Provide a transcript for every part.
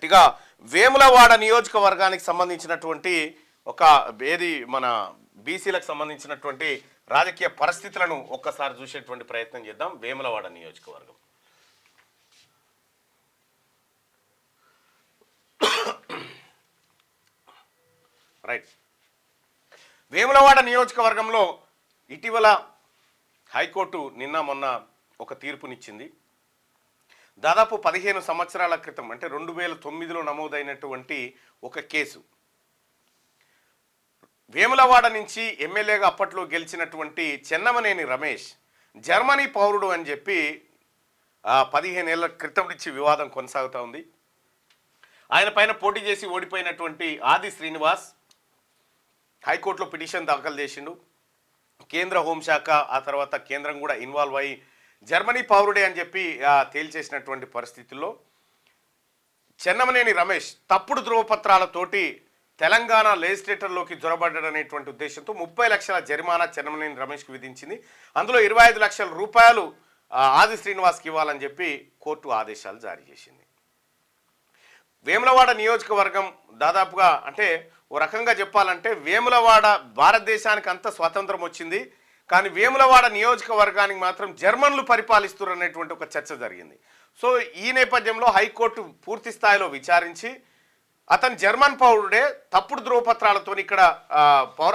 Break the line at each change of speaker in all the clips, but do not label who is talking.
ఇక వేములవాడ నియోజకవర్గానికి సంబంధించినటువంటి ఒక మన బీసీలకు సంబంధించినటువంటి రాజకీయ పరిస్థితులను ఒక్కసారి చూసేటువంటి ప్రయత్నం చేద్దాం. వేములవాడ నియోజకవర్గం రైట్. వేములవాడ నియోజకవర్గంలో ఇటీవల హైకోర్టు నిన్న మొన్న ఒక తీర్పునిచ్చింది. దాదాపు 15 సంవత్సరాల క్రితం అంటే 2009లో నమోదైనటువంటి ఒక కేసు. వేములవాడ నుంచి ఎమ్మెల్యేగా అప్పట్లో గెలిచినటువంటి చెన్నమనేని రమేష్ జర్మనీ పౌరుడు అని చెప్పి 15 ఏళ్ల క్రితం నుంచి వివాదం కొనసాగుతూ ఉంది. ఆయన పైన పోటీ చేసి ఓడిపోయినటువంటి ఆది శ్రీనివాస్ హైకోర్టులో పిటిషన్ దాఖలు చేసిండు. కేంద్ర హోంశాఖ ఆ తర్వాత కేంద్రం కూడా ఇన్వాల్వ్ అయ్యి జర్మనీ పౌరుడే అని చెప్పి తేల్చేసినటువంటి పరిస్థితుల్లో చెన్నమనేని రమేష్ తప్పుడు ధృవపత్రాలతోటి తెలంగాణ లెజిస్లేటర్లోకి జొరబడ్డాడనేటువంటి ఉద్దేశంతో 30 లక్షల జరిమానా చెన్నమనేని రమేష్కి విధించింది. అందులో 25 లక్షల రూపాయలు ఆది శ్రీనివాస్కి ఇవ్వాలని చెప్పి కోర్టు ఆదేశాలు జారీ చేసింది. వేములవాడ నియోజకవర్గం దాదాపుగా అంటే ఓ రకంగా చెప్పాలంటే వేములవాడ భారతదేశానికి అంత స్వాతంత్రం వచ్చింది, కానీ వేములవాడ నియోజకవర్గానికి మాత్రం జర్మన్లు పరిపాలిస్తున్నారు అనేటువంటి ఒక చర్చ జరిగింది. సో ఈ నేపథ్యంలో హైకోర్టు పూర్తి స్థాయిలో విచారించి అతను జర్మన్ పౌరుడే, తప్పుడు ధృవపత్రాలతో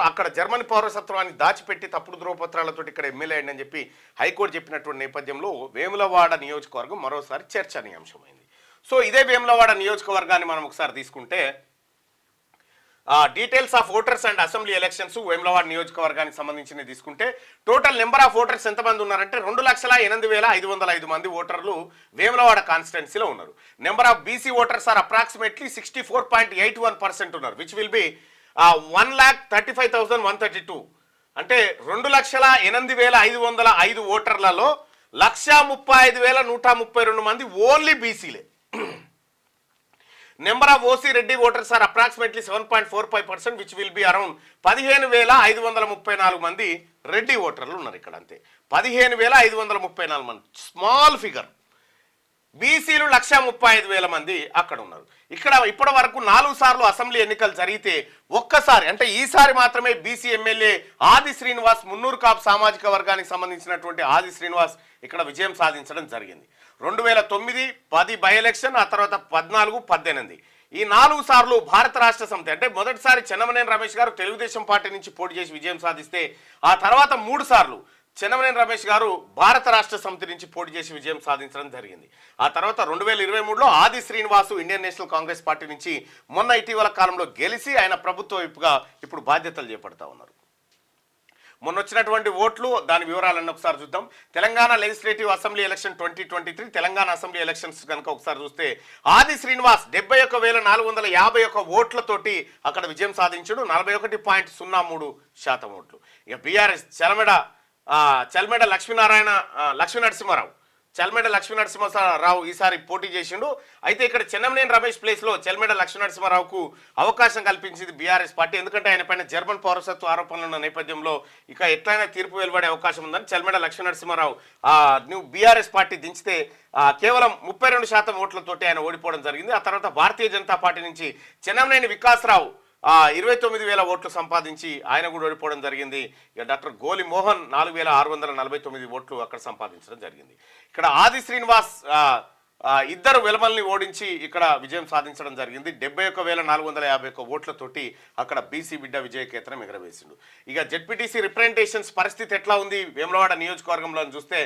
అక్కడ జర్మన్ పౌరసత్వాన్ని దాచిపెట్టి తప్పుడు ధృవపత్రాలతో ఇక్కడ ఎమ్మెల్యే అయిందని చెప్పి హైకోర్టు చెప్పినటువంటి నేపథ్యంలో వేములవాడ నియోజకవర్గం మరోసారి చర్చనీయాంశమైంది. సో ఇదే వేములవాడ నియోజకవర్గాన్ని మనం ఒకసారి తీసుకుంటే details of voters and assembly elections Vemulawada నియోజకవర్గానికి సంబంధించి తీసుకుంటే టోటల్ నెంబర్ ఆఫ్ ఓటర్స్ ఎంతమంది ఉన్నారంటే 2,08,505 మంది ఓటర్లు వేములవాడ కాన్స్టిట్యున్సీలో ఉన్నారు. Number of BC voters are approximately 64.81% ఉన్నారు, విచ్ విల్ బి 1,35,132. అంటే 2,08,505 ఓటర్లలో 1,35,132 మంది ఓన్లీ బీసీలే. Number of OC Reddy voters are approximately 7.45%, which will be around 15,534 మంది రెడ్డి ఓటర్లు ఉన్నారు ఇక్కడ. అంతే 15,534 మంది, స్మాల్ ఫిగర్. బీసీలు 1,35,000 మంది అక్కడ ఉన్నారు. ఇక్కడ ఇప్పటి వరకు 4 సార్లు అసెంబ్లీ ఎన్నికలు జరిగితే ఒక్కసారి అంటే ఈసారి మాత్రమే బీసీ ఎమ్మెల్యే ఆది శ్రీనివాస్ మున్నూరు కాపు సామాజిక వర్గానికి సంబంధించినటువంటి ఆది శ్రీనివాస్ ఇక్కడ విజయం సాధించడం జరిగింది. 2009, 10 బై ఎలక్షన్, ఆ తర్వాత 14, 18 ఈ 4 సార్లు భారత రాష్ట్ర సమితి అంటే మొదటిసారి చెన్నమనేని రమేష్ గారు తెలుగుదేశం పార్టీ నుంచి పోటీ చేసి విజయం సాధిస్తే ఆ తర్వాత 3 సార్లు చెన్నమనేని రమేష్ గారు భారత రాష్ట్ర సమితి నుంచి పోటీ చేసి విజయం సాధించడం జరిగింది. ఆ తర్వాత 2023లో Adi Srinivas Indian National Congress party నుంచి మొన్న ఇటీవల కాలంలో గెలిచి ఆయన ప్రభుత్వ వైపుగా ఇప్పుడు బాధ్యతలు చేపడతా ఉన్నారు. మొన్న వచ్చినటువంటి ఓట్లు దాని వివరాలన్నీ ఒకసారి చూద్దాం. Telangana legislative assembly election 2023 Telangana assembly elections కనుక ఒకసారి చూస్తే ఆది శ్రీనివాస్ 71,451 ఓట్లతోటి అక్కడ విజయం సాధించాడు. 41.03% ఓట్లు. ఇక బీఆర్ఎస్ చల్మెడ లక్ష్మీనరసింహారావు ఈసారి పోటీ చేసిండు. అయితే ఇక్కడ చెన్నమనేని రమేష్ ప్లేస్లో చల్మెడ లక్ష్మీనరసింహారావుకు అవకాశం కల్పించింది బీఆర్ఎస్ పార్టీ. ఎందుకంటే ఆయన పైన జర్మన్ పౌరసత్వ ఆరోపణలు ఉన్న నేపథ్యంలో ఇక ఎట్లయినా తీర్పు వెలువడే అవకాశం ఉందని చల్మెడ లక్ష్మీనరసింహారావు నువ్వు బీఆర్ఎస్ పార్టీ దించితే కేవలం 32% ఓట్లతోటి ఆయన ఓడిపోవడం జరిగింది. ఆ తర్వాత భారతీయ జనతా పార్టీ నుంచి చెన్నమనేని వికాసరావు 29,000 ఓట్లు సంపాదించి ఆయన కూడా ఓడిపోవడం జరిగింది. ఇక డాక్టర్ గోలి మోహన్ 4,649 ఓట్లు అక్కడ సంపాదించడం జరిగింది. ఇక్కడ ఆది శ్రీనివాస్ ఇద్దరు వెలమల్ని ఓడించి ఇక్కడ విజయం సాధించడం జరిగింది. 71,451 ఓట్లతోటి అక్కడ బీసీ బిడ్డ విజయకేతనం ఎగరవేసిండు. ఇక జెడ్పీటీసీ రిప్రజెంటేషన్స్ పరిస్థితి ఎట్లా ఉంది వేములవాడ నియోజకవర్గంలో చూస్తే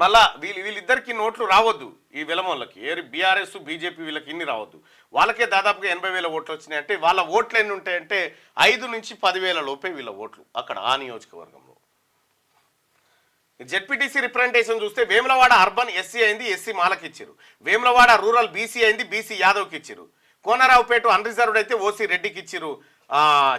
మళ్ళా వీళ్ళిద్దరికి నోట్లు రావద్దు. ఈ వెలమోళ్ళకి బీఆర్ఎస్ బీజేపీ వీళ్ళకి ఇన్ని రావద్దు. వాళ్ళకే దాదాపుగా 80,000 ఓట్లు వచ్చినాయి. అంటే వాళ్ళ ఓట్లు ఎన్ని ఉంటాయంటే 5 నుంచి 10,000 లోపే వీళ్ళ ఓట్లు అక్కడ ఆ నియోజకవర్గంలో. జెడ్పీటీసీ రిప్రజెంటేషన్ చూస్తే వేములవాడ అర్బన్ ఎస్సీ అయింది, ఎస్సీ మాలకి ఇచ్చారు. వేములవాడ రూరల్ బీసీ అయింది, బీసీ యాదవ్కి ఇచ్చారు. కోనరావుపేట అన్రిజర్వ్డ్ అయితే ఓసీ రెడ్డికి ఇచ్చారు.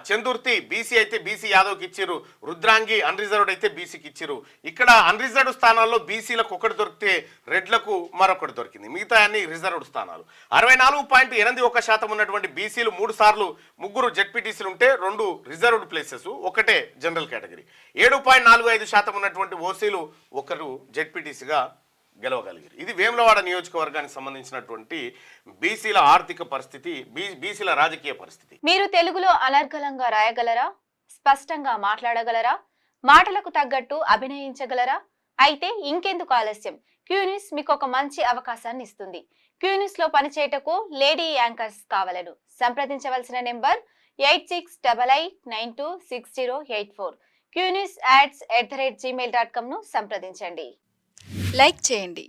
చందుర్తి బీసీ అయితే బీసీ యాదవ్కి ఇచ్చారు. రుద్రాంగి అన్రిజర్వ్డ్ అయితే బీసీకి ఇచ్చారు. ఇక్కడ అన్రిజర్వ్డ్ స్థానాల్లో బీసీలకు ఒకటి దొరికితే రెడ్లకు మరొకటి దొరికింది. మిగతా అన్ని రిజర్వ్డ్ స్థానాలు. 64.81% ఉన్నటువంటి బీసీలు 3 సార్లు 3 జెడ్పీటీసీలు ఉంటే 2 రిజర్వ్డ్ ప్లేసెస్, ఒకటే జనరల్ కేటగిరీ. 7.45% ఉన్నటువంటి ఓసీలు 1 జెడ్పీటీసీగా గెలవగలిగారు. ఇది వేములవాడ నియోజకవర్గానికి సంబంధించినటువంటి బీసీల ఆర్థిక పరిస్థితి, బీసీల రాజకీయ పరిస్థితి.
మీరు తెలుగులో అనర్గళంగా రాయగలరా? స్పష్టంగా మాట్లాడగలరా? మాటలకు తగ్గట్టు అభినయించగలరా? అయితే ఇంకెందుకు ఆలస్యం, క్యూన్యూస్ మీకు ఒక మంచి అవకాశాన్ని ఇస్తుంది. క్యూన్యూస్ లో పనిచేయటకు లేడీ యాంకర్స్ కావాలను సంప్రదించవలసిన నెంబర్ 8688926084. QNewsAds@gmail.com ను సంప్రదించండి. లైక్ చేయండి.